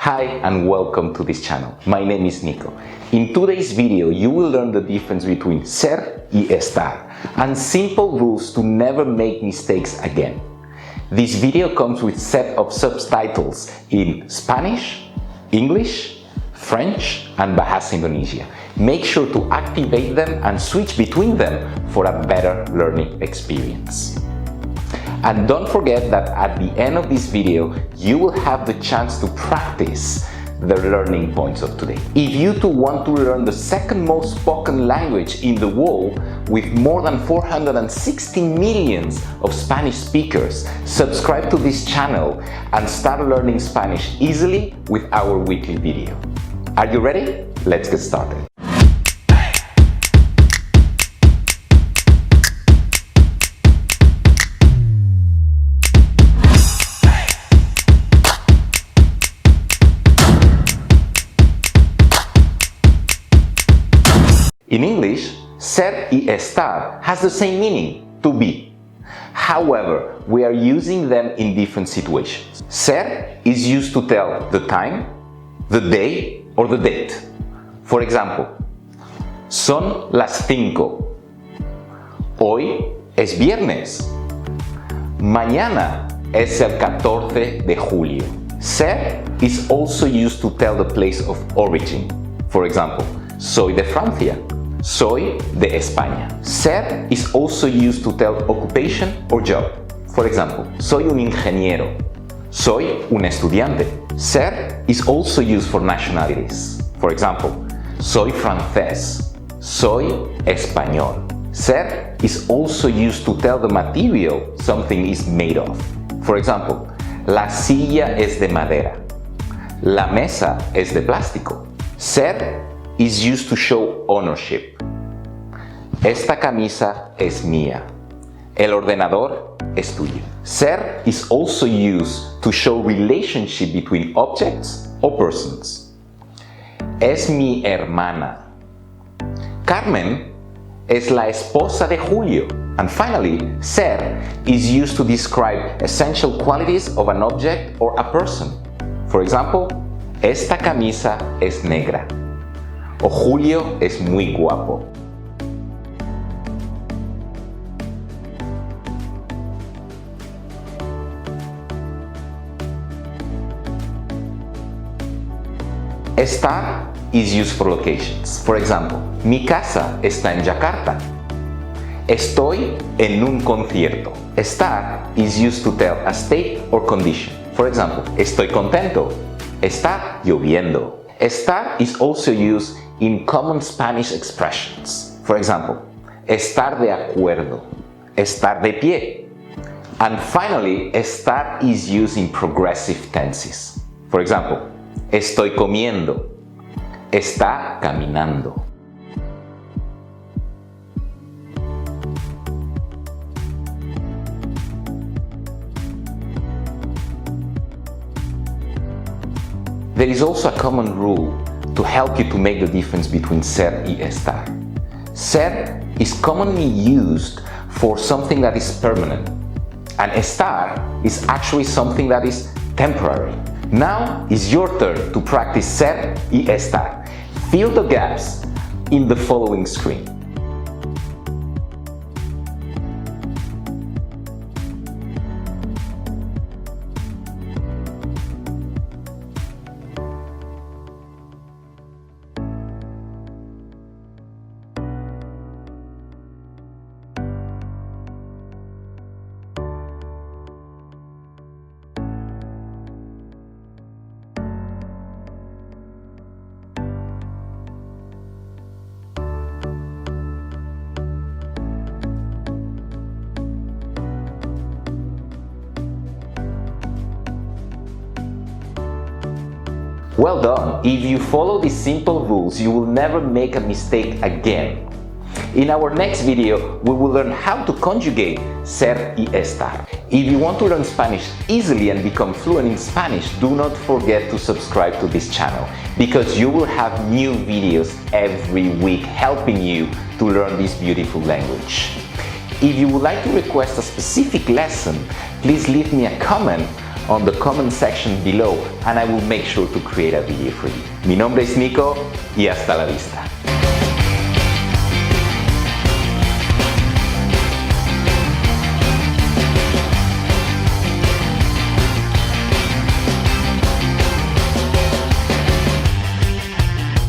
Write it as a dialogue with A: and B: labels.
A: Hi and welcome to this channel. My name is Nico. In today's video, you will learn the difference between ser y estar and simple rules to never make mistakes again. This video comes with a set of subtitles in Spanish, English, French and Bahasa Indonesia. Make sure to activate them and switch between them for a better learning experience. And don't forget that at the end of this video, you will have the chance to practice the learning points of today. If you too want to learn the second most spoken language in the world with more than 460 million of Spanish speakers, subscribe to this channel and start learning Spanish easily with our weekly video. Are you ready? Let's get started. In English, ser y estar has the same meaning, to be. However, we are using them in different situations. Ser is used to tell the time, the day, or the date. For example, son las 5. Hoy es viernes. Mañana es el 14 de julio. Ser is also used to tell the place of origin. For example, soy de Francia. Soy de España. Ser is also used to tell occupation or job. For example, soy un ingeniero. Soy un estudiante. Ser is also used for nationalities. For example, soy francés. Soy español. Ser is also used to tell the material something is made of. For example, la silla es de madera. La mesa es de plástico. Ser is used to show ownership. Esta camisa es mía. El ordenador es tuyo. Ser is also used to show relationship between objects or persons. Es mi hermana. Carmen es la esposa de Julio. And finally, ser is used to describe essential qualities of an object or a person. For example, esta camisa es negra. O Julio es muy guapo. Estar is used for locations. For example, mi casa está en Yakarta. Estoy en un concierto. Estar is used to tell a state or condition. For example, estoy contento. Está lloviendo. Estar is also used in common Spanish expressions. For example, estar de acuerdo, estar de pie. And finally, estar is used in progressive tenses. For example, estoy comiendo, está caminando. There is also a common rule to help you to make the difference between ser y estar. Ser is commonly used for something that is permanent, and estar is actually something that is temporary. Now is your turn to practice ser y estar. Fill the gaps in the following screen. Well done! If you follow these simple rules, you will never make a mistake again. In our next video, we will learn how to conjugate ser y estar. If you want to learn Spanish easily and become fluent in Spanish, do not forget to subscribe to this channel, because you will have new videos every week helping you to learn this beautiful language. If you would like to request a specific lesson, please leave me a comment on the comment section below and I will make sure to create a video for you. Mi nombre es Nico y hasta la vista.